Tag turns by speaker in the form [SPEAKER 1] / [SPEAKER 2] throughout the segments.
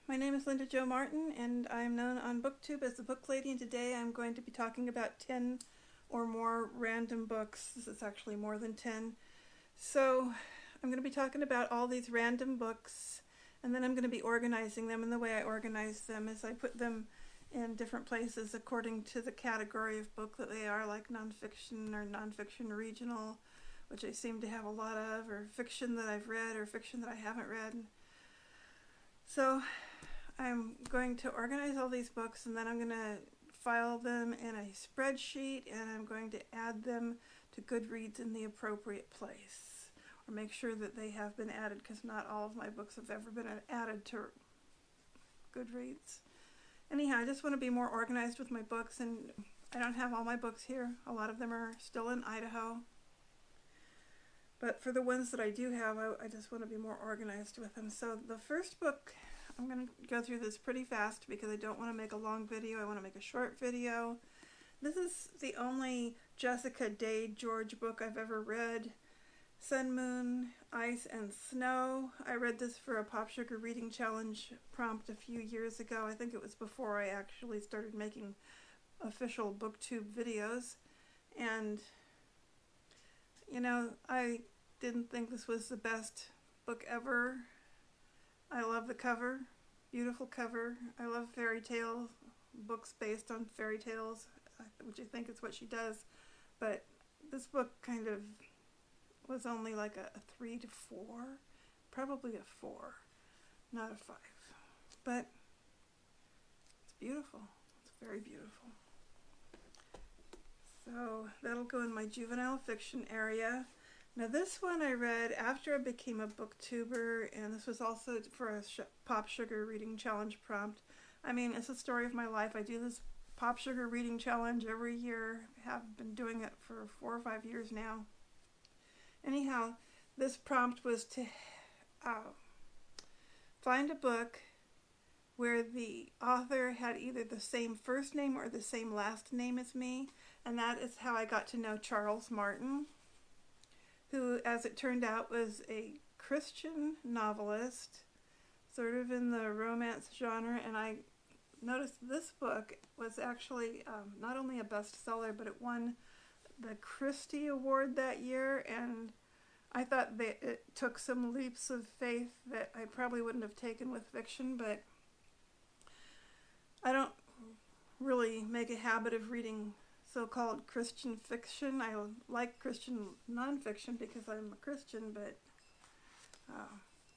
[SPEAKER 1] my name is Linda Jo Martin, and I'm known on BookTube as the Book Lady, and today I'm going to be talking about 10 or more random books. This is actually more than 10. So I'm going to be talking about all these random books, and then I'm going to be organizing them, and the way I organize them is I put them in different places according to the category of book that they are, like nonfiction or nonfiction regional, which I seem to have a lot of, or fiction that I've read or fiction that I haven't read. So I'm going to organize all these books, and then I'm going to file them in a spreadsheet, and I'm going to add them to Goodreads in the appropriate place, or make sure that they have been added, because not all of my books have ever been added to Goodreads. Anyhow, I just want to be more organized with my books, and I don't have all my books here. A lot of them are still in Idaho. But for the ones that I do have, I just want to be more organized with them. So the first book, I'm going to go through this pretty fast because I don't want to make a long video. I want to make a short video. This is the only Jessica Day George book I've ever read. Sun, Moon, Ice, and Snow. I read this for a Pop Sugar Reading Challenge prompt a few years ago. I think it was before I actually started making official BookTube videos. And, you know, I didn't think this was the best book ever. I love the cover. Beautiful cover. I love fairy tale books based on fairy tales, which I think is what she does. But this book kind of was only like a 3 to 4, probably a 4, not a 5. But it's beautiful. It's very beautiful. So that'll go in my juvenile fiction area. Now this one I read after I became a booktuber, and this was also for a Pop Sugar Reading Challenge prompt. I mean, it's the story of my life. I do this Pop Sugar Reading Challenge every year. I have been doing it for 4 or 5 years now. Anyhow, this prompt was to find a book where the author had either the same first name or the same last name as me, and that is how I got to know Charles Martin, who, as it turned out, was a Christian novelist, sort of in the romance genre. And I noticed this book was actually not only a bestseller, but it won the Christie Award that year, and I thought that it took some leaps of faith that I probably wouldn't have taken with fiction. But I don't really make a habit of reading so-called Christian fiction. I like Christian nonfiction because I'm a Christian, but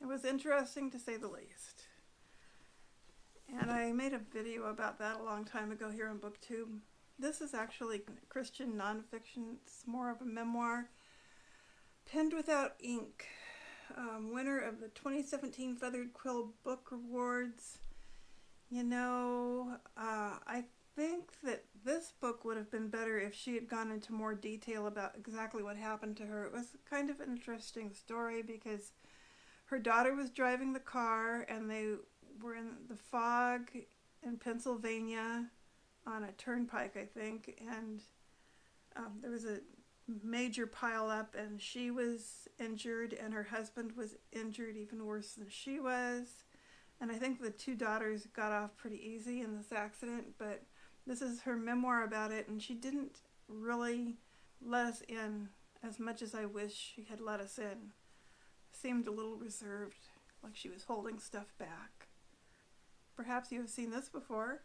[SPEAKER 1] it was interesting to say the least. And I made a video about that a long time ago here on BookTube. This is actually Christian nonfiction. It's more of a memoir, penned without ink. Winner of the 2017 Feathered Quill Book Awards. You know, I think that this book would have been better if she had gone into more detail about exactly what happened to her. It was kind of an interesting story because her daughter was driving the car, and they were in the fog in Pennsylvania on a turnpike, I think, and there was a major pile-up, and she was injured, and her husband was injured even worse than she was. And I think the 2 daughters got off pretty easy in this accident, but this is her memoir about it, and she didn't really let us in as much as I wish she had let us in. Seemed a little reserved, like she was holding stuff back. Perhaps you have seen this before.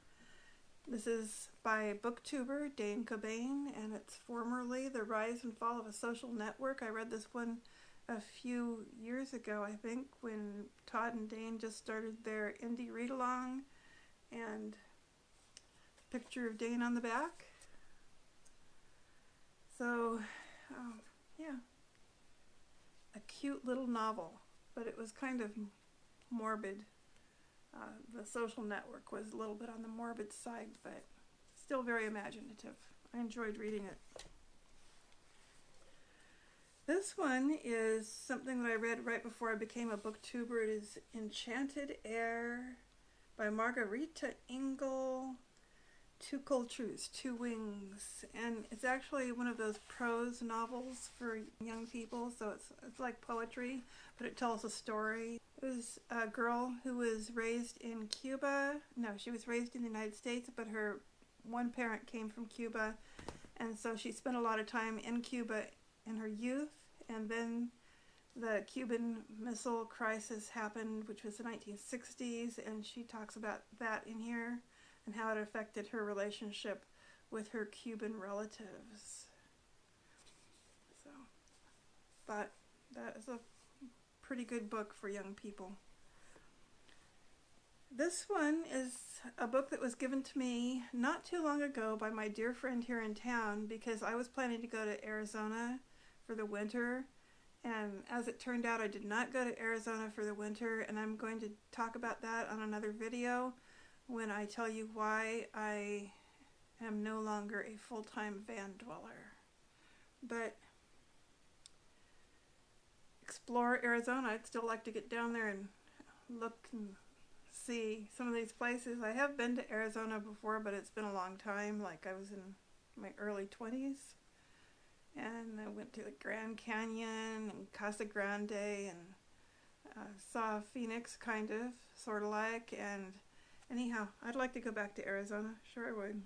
[SPEAKER 1] This is by booktuber Dane Cobain, and it's formerly The Rise and Fall of a Social Network. I read this one a few years ago, I think, when Todd and Dane just started their indie read-along, and a picture of Dane on the back. So, yeah, a cute little novel, but it was kind of morbid. The Social Network was a little bit on the morbid side, but still very imaginative. I enjoyed reading it. This one is something that I read right before I became a booktuber. It is Enchanted Air by Margarita Engel. Two Cultures, Two Wings, and it's actually one of those prose novels for young people, so it's like poetry, but it tells a story. It was a girl who was raised in Cuba. No, she was raised in the United States, but her one parent came from Cuba, and so she spent a lot of time in Cuba in her youth, and then the Cuban Missile Crisis happened, which was the 1960s, and she talks about that in here and how it affected her relationship with her Cuban relatives. So, but that is a pretty good book for young people. This one is a book that was given to me not too long ago by my dear friend here in town, because I was planning to go to Arizona for the winter, and as it turned out I did not go to Arizona for the winter, and I'm going to talk about that on another video when I tell you why I am no longer a full-time van dweller. But explore Arizona. I'd still like to get down there and look and see some of these places. I have been to Arizona before, but it's been a long time. Like I was in my early 20s, and I went to the Grand Canyon and Casa Grande and saw Phoenix, kind of, sort of like, and anyhow, I'd like to go back to Arizona. Sure I would.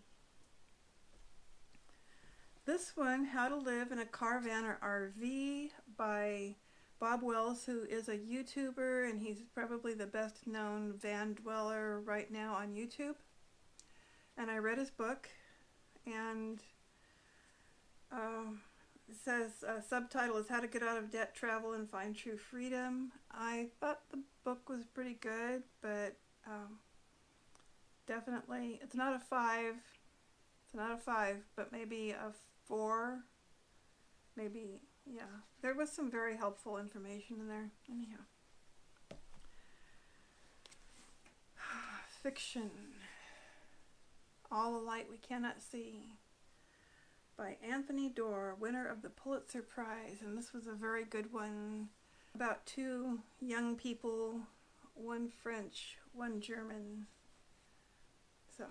[SPEAKER 1] This one, How to Live in a Caravan or RV by Bob Wells, who is a YouTuber, and he's probably the best known van dweller right now on YouTube. And I read his book, and it says, subtitle is How to Get Out of Debt, Travel, and Find True Freedom. I thought the book was pretty good, but definitely, it's not a 5. It's not a 5, but maybe a 4. Maybe, yeah. There was some very helpful information in there. Anyhow. Fiction. All the Light We Cannot See by Anthony Doerr, winner of the Pulitzer Prize. And this was a very good one about two young people, one French, one German. So,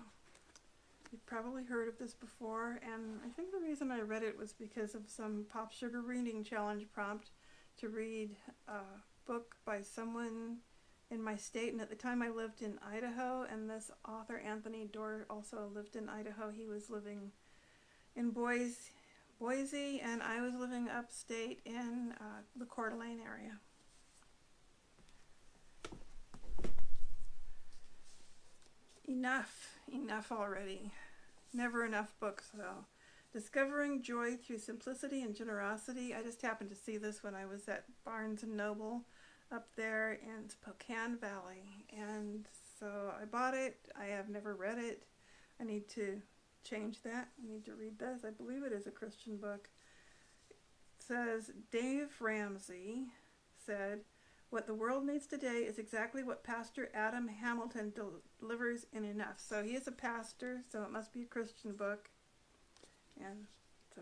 [SPEAKER 1] you've probably heard of this before, and I think the reason I read it was because of some Pop Sugar Reading Challenge prompt to read a book by someone in my state, and at the time I lived in Idaho, and this author, Anthony Doerr, also lived in Idaho. He was living in Boise, and I was living upstate in the Coeur d'Alene area. Enough already. Never enough books, though. Discovering Joy Through Simplicity and Generosity. I just happened to see this when I was at Barnes & Noble up there in Spokane Valley, and so I bought it. I have never read it. I need to change that. I need to read this. I believe it is a Christian book. It says, Dave Ramsey said, what the world needs today is exactly what Pastor Adam Hamilton delivers in Enough. So he is a pastor, so it must be a Christian book. And so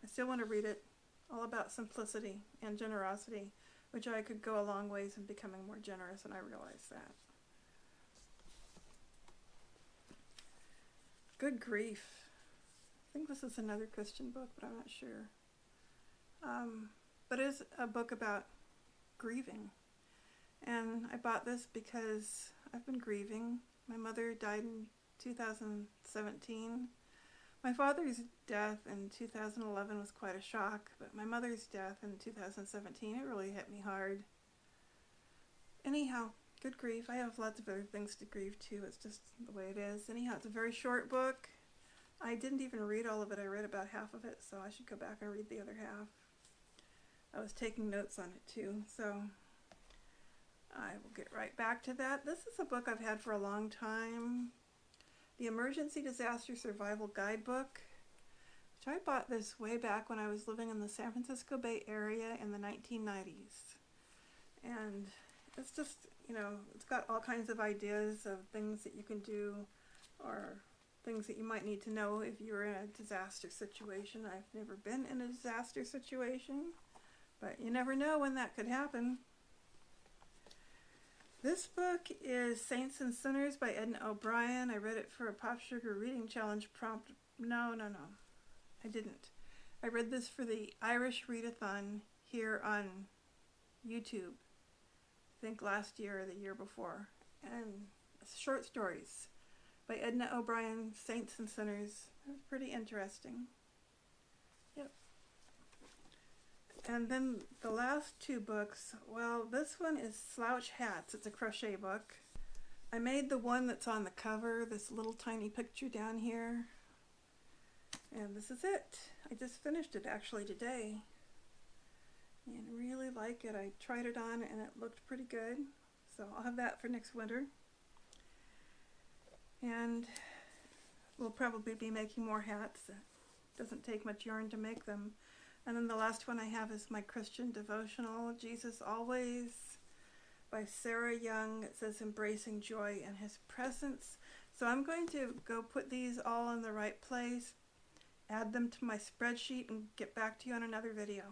[SPEAKER 1] I still want to read it. All about simplicity and generosity, which I could go a long ways in becoming more generous, and I realize that. Good Grief. I think this is another Christian book, but I'm not sure. But it is a book about grieving. And I bought this because I've been grieving. My mother died in 2017. My father's death in 2011 was quite a shock, but my mother's death in 2017, it really hit me hard. Anyhow, good grief. I have lots of other things to grieve too. It's just the way it is. Anyhow, it's a very short book. I didn't even read all of it. I read about half of it, so I should go back and read the other half. I was taking notes on it too, so I will get right back to that. This is a book I've had for a long time. The Emergency Disaster Survival Guidebook, which I bought this way back when I was living in the San Francisco Bay Area in the 1990s. And it's just, you know, it's got all kinds of ideas of things that you can do or things that you might need to know if you're in a disaster situation. I've never been in a disaster situation, but you never know when that could happen. This book is Saints and Sinners by Edna O'Brien. I read it for a Pop Sugar Reading Challenge prompt. No, I didn't. I read this for the Irish Readathon here on YouTube, I think last year or the year before. And short stories by Edna O'Brien, Saints and Sinners. It was pretty interesting. Yep. And then the last two books, well, this one is Slouch Hats. It's a crochet book. I made the one that's on the cover, this little tiny picture down here. And this is it. I just finished it actually today. And really like it. I tried it on and it looked pretty good. So I'll have that for next winter. And we'll probably be making more hats. It doesn't take much yarn to make them. And then the last one I have is my Christian devotional, Jesus Always, by Sarah Young. It says embracing joy in his presence. So I'm going to go put these all in the right place, add them to my spreadsheet, and get back to you on another video.